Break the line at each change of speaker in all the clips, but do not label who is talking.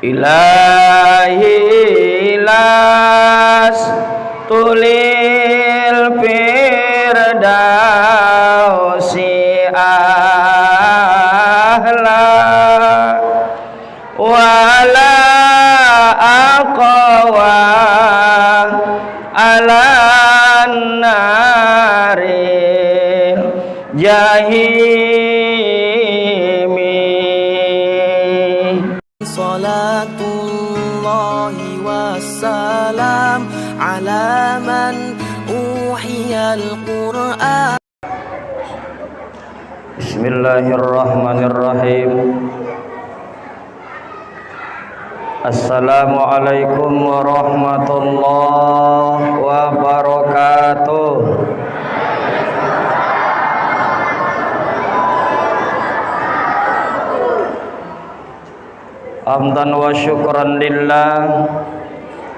Ilahi las tulil firdausi ahla wala aqwa ala nari jahimi.
Salatullahi wassalam ala man uhiyal Qur'an.
Bismillahirrahmanirrahim. Assalamualaikum warahmatullahi wabarakatuh. Hamdan wa syukran lillah,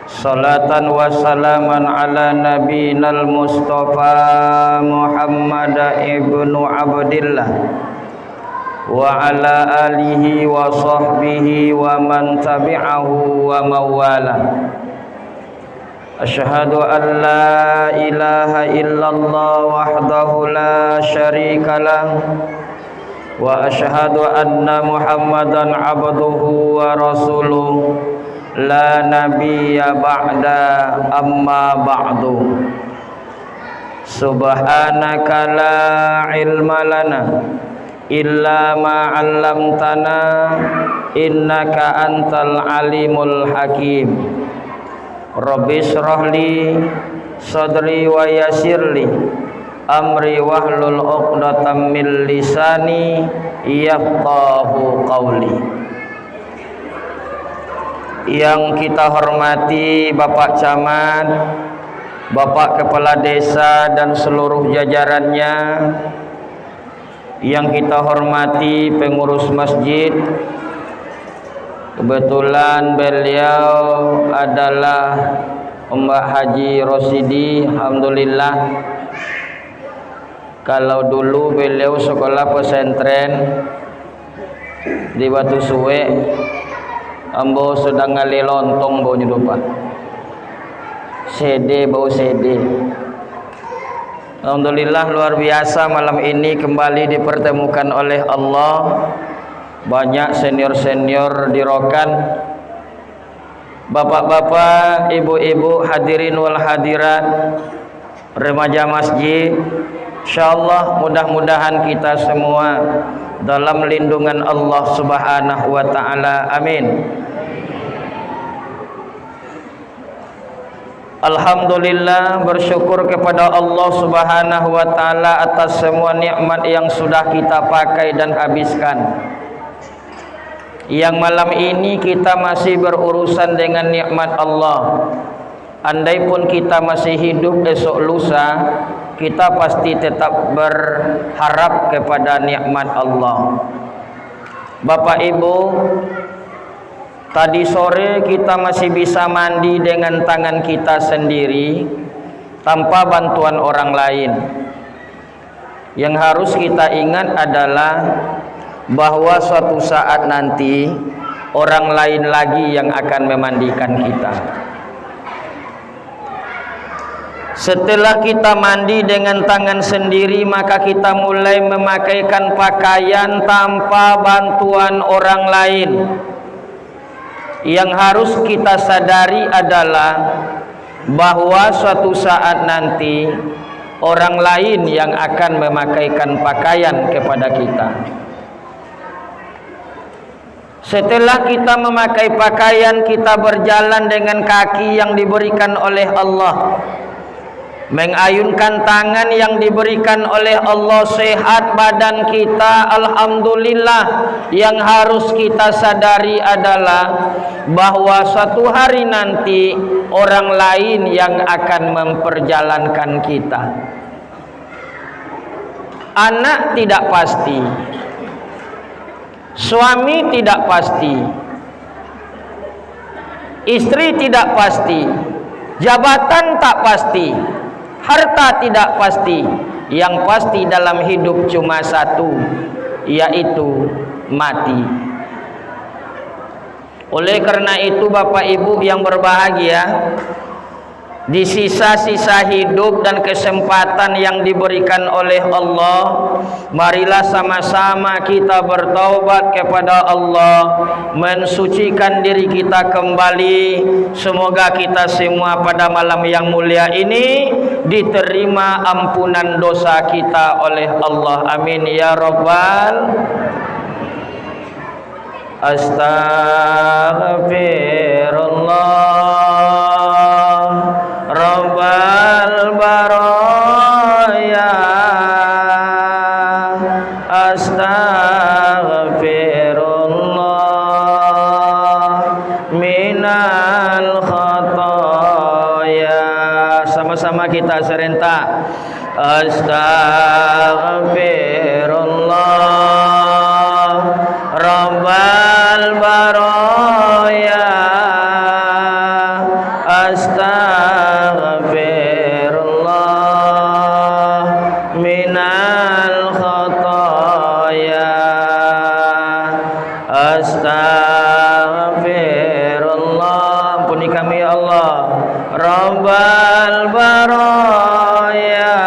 salatan wa salaman ala nabiyinal Mustafa Muhammad ibnu Abdillah wa ala alihi wa sahbihi wa man tabi'ahu wa mawala. Asyhadu an la ilaha illallah wahdahu la syarikalah wa asyhadu anna Muhammadan abduhu wa rasuluh la nabiyya ba'da amma ba'du. Subhanaka la ilma lana illa ma 'allamtana innaka antal alimul hakim. Rabbi shrah li sadri wa yassir li amri wahlul 'uqdatam min lisani yafqahu qawli. Yang kita hormati Bapak Camat, Bapak Kepala Desa dan seluruh jajarannya, yang kita hormati pengurus masjid. Kebetulan beliau adalah Mbak Haji Rosidi, alhamdulillah. Kalau dulu beliau sekolah pesantren di Batu Suwe, ambo sedang ngali lontong bau nyedupa CD, bau CD. Alhamdulillah luar biasa, malam ini kembali dipertemukan oleh Allah. Banyak senior-senior di Rokan, bapak-bapak, ibu-ibu, hadirin wal hadirat, remaja masjid. Insyaallah mudah-mudahan kita semua dalam lindungan Allah Subhanahu wa taala. Amin. Alhamdulillah, bersyukur kepada Allah Subhanahu wa taala atas semua nikmat yang sudah kita pakai dan habiskan. Yang malam ini kita masih berurusan dengan nikmat Allah. Andai pun kita masih hidup esok lusa, kita pasti tetap berharap kepada nikmat Allah. Bapak Ibu, tadi sore kita masih bisa mandi dengan tangan kita sendiri tanpa bantuan orang lain. Yang harus kita ingat adalah bahwa suatu saat nanti orang lain lagi yang akan memandikan kita. Setelah kita mandi dengan tangan sendiri, maka kita mulai memakaikan pakaian tanpa bantuan orang lain. Yang harus kita sadari adalah bahwa suatu saat nanti orang lain yang akan memakaikan pakaian kepada kita. Setelah kita memakai pakaian, kita berjalan dengan kaki yang diberikan oleh Allah, mengayunkan tangan yang diberikan oleh Allah, sehat badan kita, alhamdulillah. Yang harus kita sadari adalah bahwa suatu hari nanti orang lain yang akan memperjalankan kita. Anak tidak pasti, suami tidak pasti, istri tidak pasti, jabatan tak pasti, harta tidak pasti. Yang pasti dalam hidup cuma satu, yaitu mati. Oleh karena itu Bapak Ibu yang berbahagia, di sisa-sisa hidup dan kesempatan yang diberikan oleh Allah, marilah sama-sama kita bertaubat kepada Allah, mensucikan diri kita kembali. Semoga kita semua pada malam yang mulia ini diterima ampunan dosa kita oleh Allah. Amin ya rabbal. Astaghfirullah Rabbal baraya, astaghfirullah minal khataya. Sama-sama kita serentak. Astaghfirullah Rabbal baraya, astaghfirullah minal khataya, astaghfirullah. Ampuni kami ya Allah. Rabbal baraya,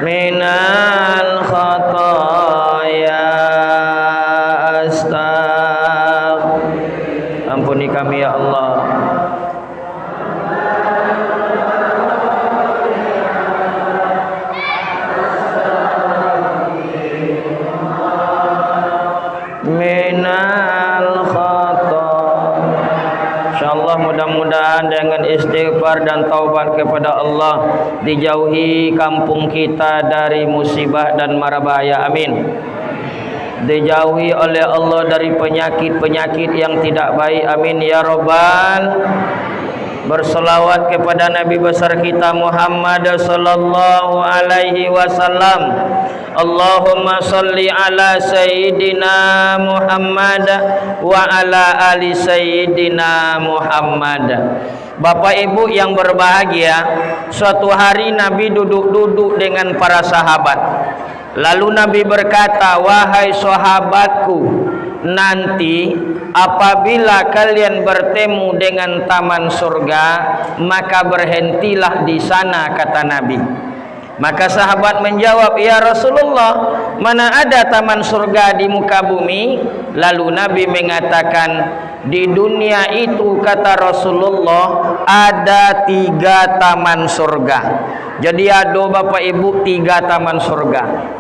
minal khataya, ampuni kami ya Allah. Minal khataya. Insyaallah mudah-mudahan dengan istighfar dan taubat kepada Allah dijauhi kampung kita dari musibah dan mara bahaya. Amin. Dijauhi oleh Allah dari penyakit-penyakit yang tidak baik. Amin ya rabbal. Berselawat kepada Nabi besar kita Muhammad sallallahu alaihi wasallam. Allahumma salli ala sayyidina Muhammad wa ala ali sayyidina Muhammad. Bapak Ibu yang berbahagia, suatu hari Nabi duduk-duduk dengan para sahabat. Lalu Nabi berkata, "Wahai sahabatku, nanti apabila kalian bertemu dengan taman surga, maka berhentilah di sana," kata Nabi. Maka sahabat menjawab, "Ya Rasulullah, mana ada taman surga di muka bumi?" Lalu Nabi mengatakan, "Di dunia itu," kata Rasulullah, "ada 3 taman surga." Jadi ada Bapak Ibu 3 taman surga.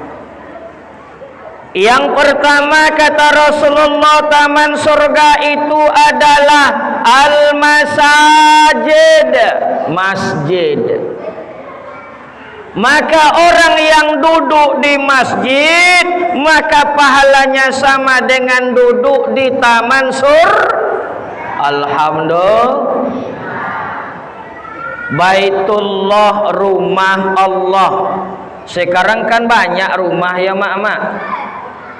Yang pertama kata Rasulullah, taman surga itu adalah al-masajid, masjid. Maka orang yang duduk di masjid, maka pahalanya sama dengan duduk di taman surga. Alhamdulillah. Baitullah, rumah Allah. Sekarang kan banyak rumah ya mak-mak.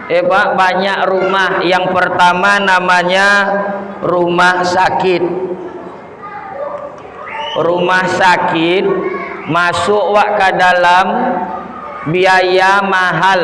Pak, banyak rumah. Yang pertama namanya rumah sakit. Rumah sakit masuk ke dalam biaya mahal.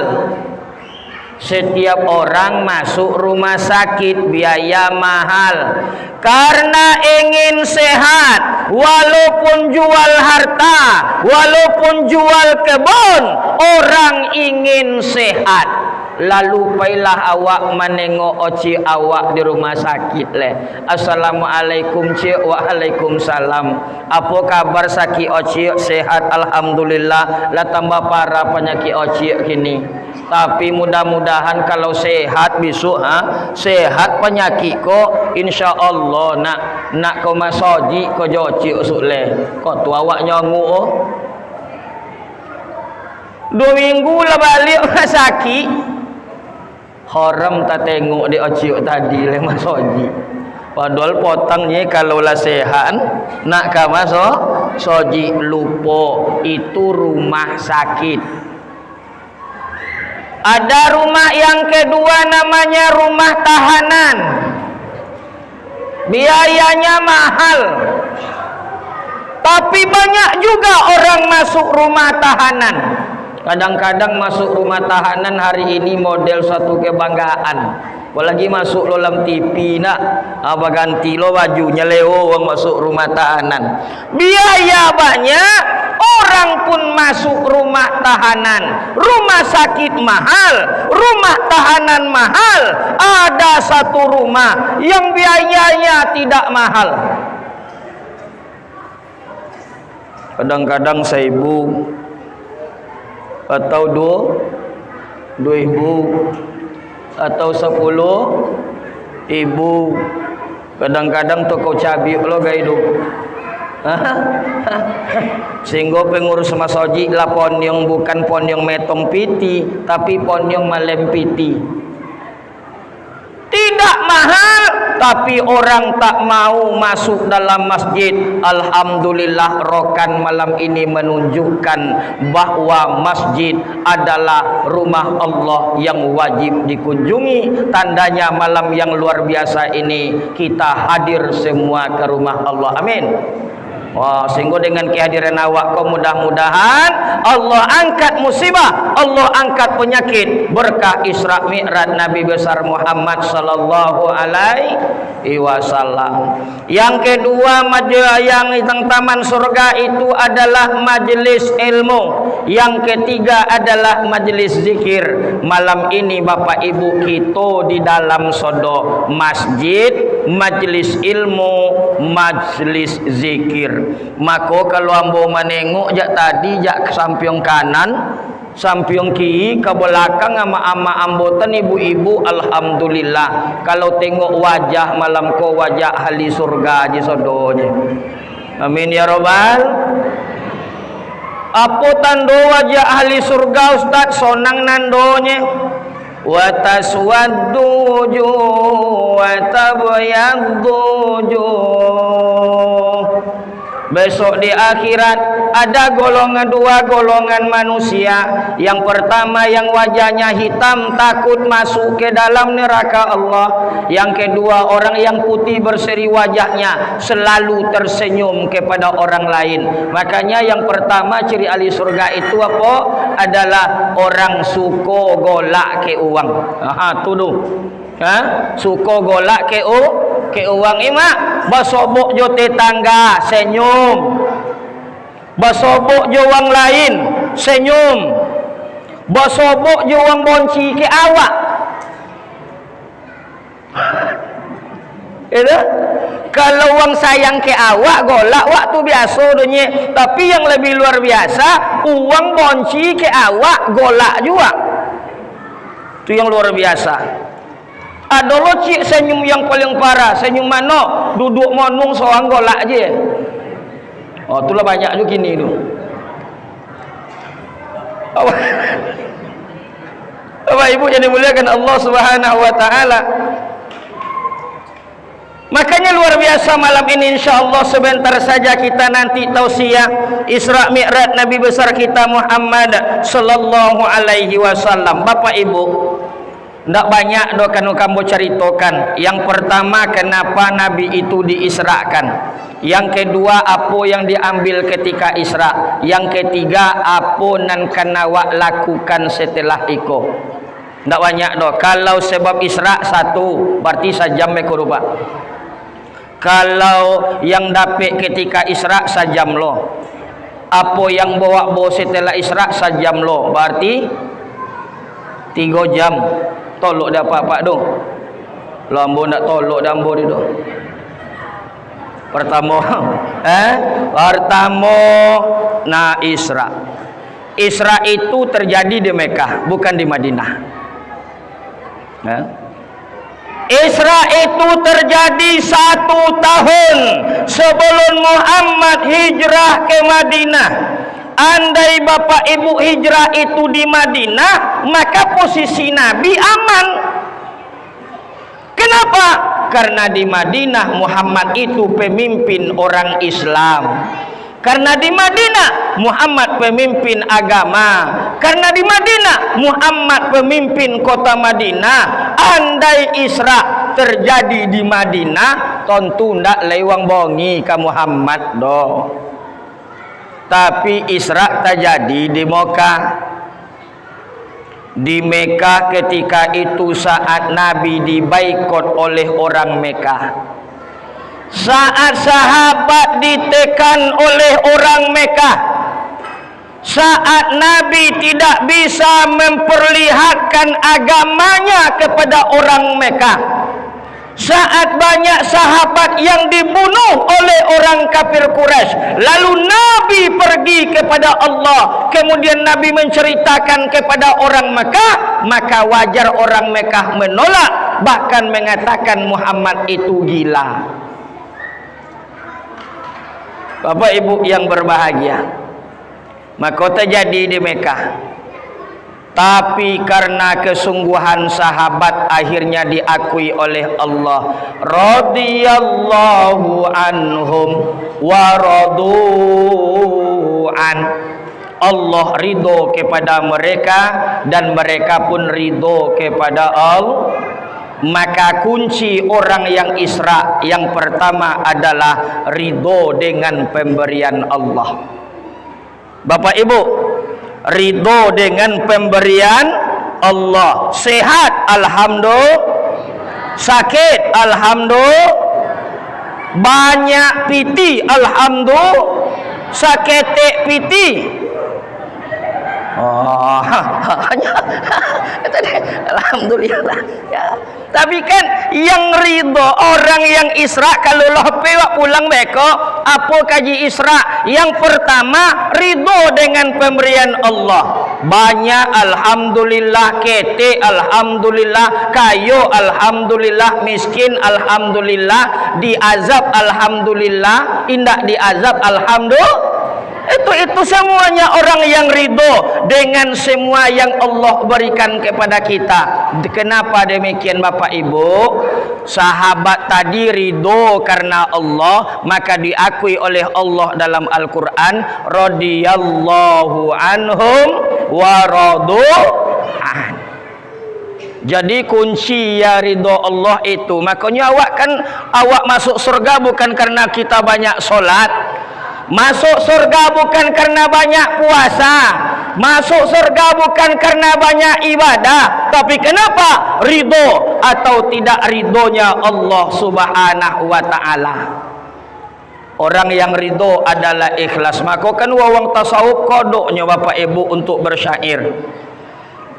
Setiap orang masuk rumah sakit biaya mahal karena ingin sehat. Walaupun jual harta, walaupun jual kebun, orang ingin sehat. Lalu pailah awak menengok oci awak di rumah sakit leh. Assalamualaikum cik. Waalaikumsalam. Apa kabar sakit oci? Sehat alhamdulillah. Lah tambah parah penyakit oci kini. Tapi mudah-mudahan kalau sehat besok sehat penyakit ko insyaallah nak kau masoji ko joci usuk leh. Kok tu awak nyongu oh. 2 minggu lah balik sakit. Haram tak tengok dia ociuk tadi le masoji. Padahal potongnya kalau lah sehat nak ke soji lupa itu rumah sakit. Ada rumah yang kedua namanya rumah tahanan. Biayanya mahal. Tapi banyak juga orang masuk rumah tahanan. Kadang-kadang masuk rumah tahanan hari ini model suatu kebanggaan. Apalagi masuk dalam TV nak, apa ganti lo bajunya leo orang masuk rumah tahanan. Biaya banyak, orang pun masuk rumah tahanan. Rumah sakit mahal, rumah tahanan mahal. Ada satu rumah yang biayanya tidak mahal. Kadang-kadang 1.000 atau 2.000 atau 10.000. Kadang-kadang toko cabai lo gaya hidup. Sehingga pengurus masjid lah ponyong bukan ponyong metong piti, tapi ponyong malem piti. Tidak mahal, tapi orang tak mau masuk dalam masjid. Alhamdulillah, rokan malam ini menunjukkan bahwa masjid adalah rumah Allah yang wajib dikunjungi. Tandanya malam yang luar biasa ini kita hadir semua ke rumah Allah. Amin. Wah, sehingga dengan kehadiran awak kau mudah-mudahan Allah angkat musibah, Allah angkat penyakit berkah Isra Mi'raj Nabi besar Muhammad sallallahu alaihi wasallam. Yang kedua, yang tentang taman surga itu adalah majelis ilmu. Yang ketiga adalah majelis zikir. Malam ini Bapak Ibu kita di dalam sodo masjid, majelis ilmu, majelis zikir. Maka kalau ambo menengok jak tadi jak ke samping kanan, samping kiri, ke belakang ama-ama ambo tan ibu-ibu, alhamdulillah. Kalau tengok wajah malam ko wajah ahli surga je sodonya. Amin ya robbal. Apa tanda wajah ahli surga Ustaz? Sonang nandonya. Wa taswaddu wujuh wa tabyaddu wujuh. Besok di akhirat ada dua golongan manusia. Yang pertama yang wajahnya hitam takut masuk ke dalam neraka Allah. Yang kedua orang yang putih berseri wajahnya selalu tersenyum kepada orang lain. Makanya yang pertama ciri ahli surga itu apa? Adalah orang suko golak ke uang. Tuduh. Suko golak ke uang ima basobok jo tetangga senyum, basobok jo wang lain senyum, basobok jo wang bonci ke awak. Itu kalau wang sayang ke awak golak waktu biasa dunia, tapi yang lebih luar biasa uang bonci ke awak golak juga. Itu yang luar biasa. Ada lo cik senyum yang paling parah. Senyum mana? Duduk monung seorang golak je. Oh, itulah banyak juga gini tu. Bapak Ibu yang dimuliakan Allah Subhanahu wa taala. Makanya luar biasa malam ini, insyaallah sebentar saja kita nanti tausiah Isra Mi'raj Nabi besar kita Muhammad sallallahu alaihi wasallam. Bapak Ibu, tidak banyak dokan kamu ceritakan. Yang pertama, kenapa Nabi itu diisrakan. Yang kedua, apa yang diambil ketika Isra. Yang ketiga, apa nan kanawak lakukan setelah itu. Tidak banyak doh. Kalau sebab Isra satu, berarti sajam mekuruba. Kalau yang dapat ketika Isra sajam lo. Apa yang bawa setelah Isra sajam lo. Berarti 3 jam. Tolok dia apa-apa tu. Lambo nak tolok dambo dia tu. Pertama, pertama na Isra. Isra itu terjadi di Mekah, bukan di Madinah. Isra itu terjadi 1 tahun sebelum Muhammad hijrah ke Madinah. Andai Bapak Ibu hijrah itu di Madinah, maka posisi Nabi aman. Kenapa? Karena di Madinah Muhammad itu pemimpin orang Islam. Karena di Madinah Muhammad pemimpin agama. Karena di Madinah Muhammad pemimpin kota Madinah. Andai Isra terjadi di Madinah, tentu ndak lewang bongi ke Muhammad doh. Tapi Isra terjadi di Mekah. di Mekah ketika itu saat Nabi dibaikot oleh orang Mekah. Saat sahabat ditekan oleh orang Mekah, saat Nabi tidak bisa memperlihatkan agamanya kepada orang Mekah, saat banyak sahabat yang dibunuh oleh orang kafir Quraisy, lalu Nabi pergi kepada Allah, kemudian Nabi menceritakan kepada orang Mekah, maka wajar orang Mekah menolak, bahkan mengatakan Muhammad itu gila. Bapak Ibu yang berbahagia, maka terjadi di Mekah. Tapi karena kesungguhan sahabat akhirnya diakui oleh Allah. Radhiyallahu anhum wa radu'an. Allah ridho kepada mereka dan mereka pun ridho kepada Allah. Maka kunci orang yang Isra yang pertama adalah ridho dengan pemberian Allah. Bapak Ibu, ridho dengan pemberian Allah. Sehat, alhamdulillah. Sakit, alhamdulillah. Banyak piti, alhamdulillah. Saketek piti. Oh, alhamdulillah. Ya. Tapi kan yang ridho orang yang Isra kalau lope pulang beko, apa kaji Isra? Yang pertama ridho dengan pemberian Allah. Banyak alhamdulillah, kete alhamdulillah, kayo alhamdulillah, miskin alhamdulillah, diazab alhamdulillah, indak diazab alhamdulillah. Itu semuanya orang yang ridho dengan semua yang Allah berikan kepada kita. Kenapa demikian Bapak Ibu? Sahabat tadi ridho karena Allah, maka diakui oleh Allah dalam Al-Quran, radhiyallahu anhum wa radu'an. Jadi kunci ya ridho Allah itu. Makanya awak masuk surga bukan karena kita banyak solat. Masuk surga bukan karena banyak puasa. Masuk surga bukan karena banyak ibadah. Tapi kenapa? Ridho atau tidak ridhonya Allah subhanahu wa ta'ala. Orang yang ridho adalah ikhlas. Maka kan wawang tasawuf kodoknya Bapak Ibu untuk bersyair.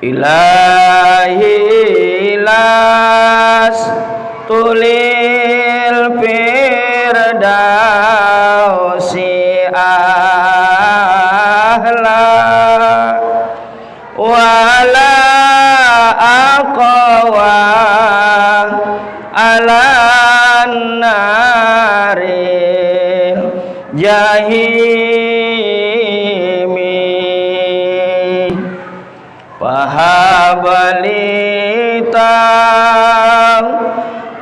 Ilahi ilas tulil firdausi ahla wala aqwa ala nari jahimi wahabalita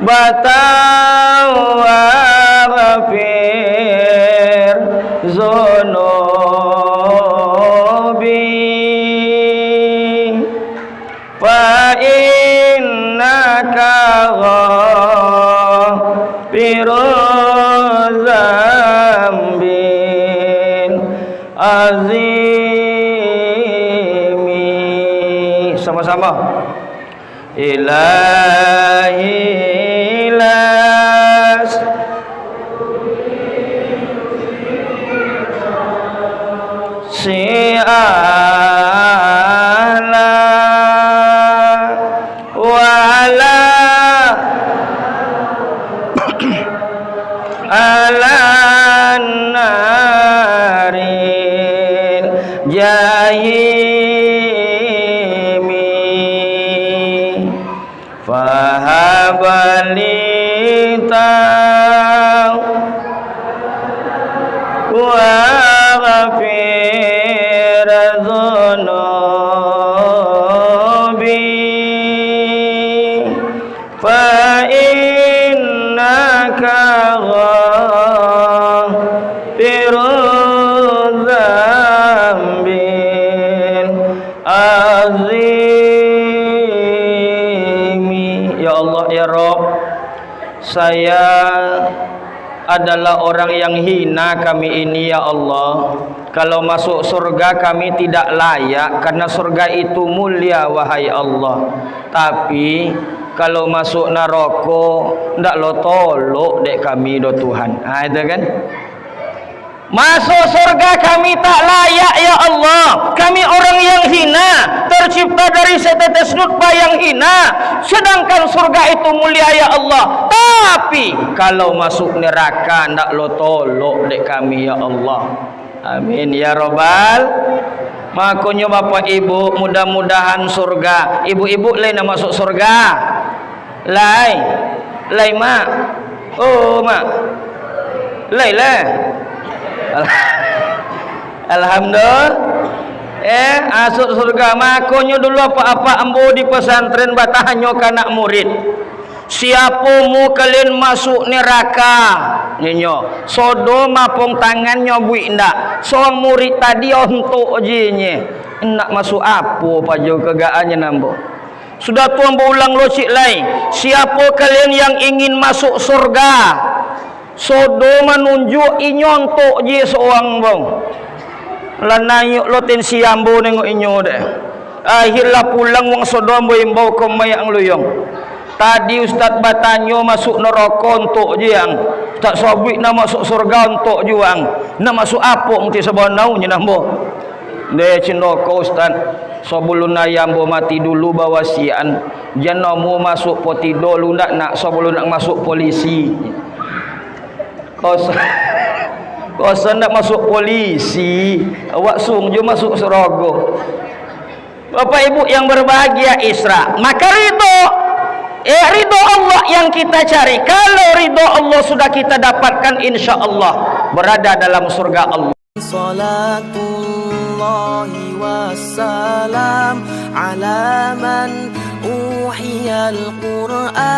batawa ghafir zunubi fa innaka ghafiruz zambin azimi. Sama-sama. Ilahi ilas si'ala wala ala narin jahimi fahabalita wa ghafir dhunubi fa innaka ghafiruz zambin azimi. Ya Allah ya Rabb, saya adalah orang yang hina kami ini ya Allah. Kalau masuk surga kami tidak layak, karena surga itu mulia wahai Allah. Tapi kalau masuk neraka ndak lo tolok dek kami do Tuhan. Itu kan. Masuk surga kami tak layak ya Allah. Kami orang yang hina, tercipta dari setetes nutfah yang hina. Sedangkan surga itu mulia ya Allah. Tapi kalau masuk neraka ndak lo tolok dek kami ya Allah. Amin ya robbal. Makanya bapak ibu, mudah-mudahan surga. Ibu-ibu lain nak masuk surga. Lai mak. Oh mak. Lai. Alhamdulillah. Masuk surga. Makanya dulu apa-apa ambo di pesantren batahanyo kanak murid. Siapa mu kalian masuk neraka? Nyo. Sodo mapong tangannya bui ndak. Seorang murid tadi untuk jinya. Nak masuk apa pajo kegaannya nambo. Sudah tuan berulang locik lain. Siapa kalian yang ingin masuk surga? Sodo menunjuk inyontok je seorang bang. Lanayuk lo ten siambo nengok inyo deh. Akhirlah pulang wong sodo mbau ke mayang luyong. Tadi ustaz batanyo masuk neraka untuk je yang. Ustaz sobik nak masuk surga untuk juang. Nak masuk apa nti sebanau nya nambo. De cindoko ustaz. Sebelum ayambo mati dulu bawa sian. Janamu masuk poti dulu nak sebelum nak masuk polisi. Kosan nak masuk polisi, awak sung je masuk surga. Bapak ibu yang berbahagia Isra, maka ridho Allah yang kita cari. Kalau ridho Allah sudah kita dapatkan, insya Allah berada dalam surga Allah. Salatullahi wassalam ala man uhiyal Qur'an.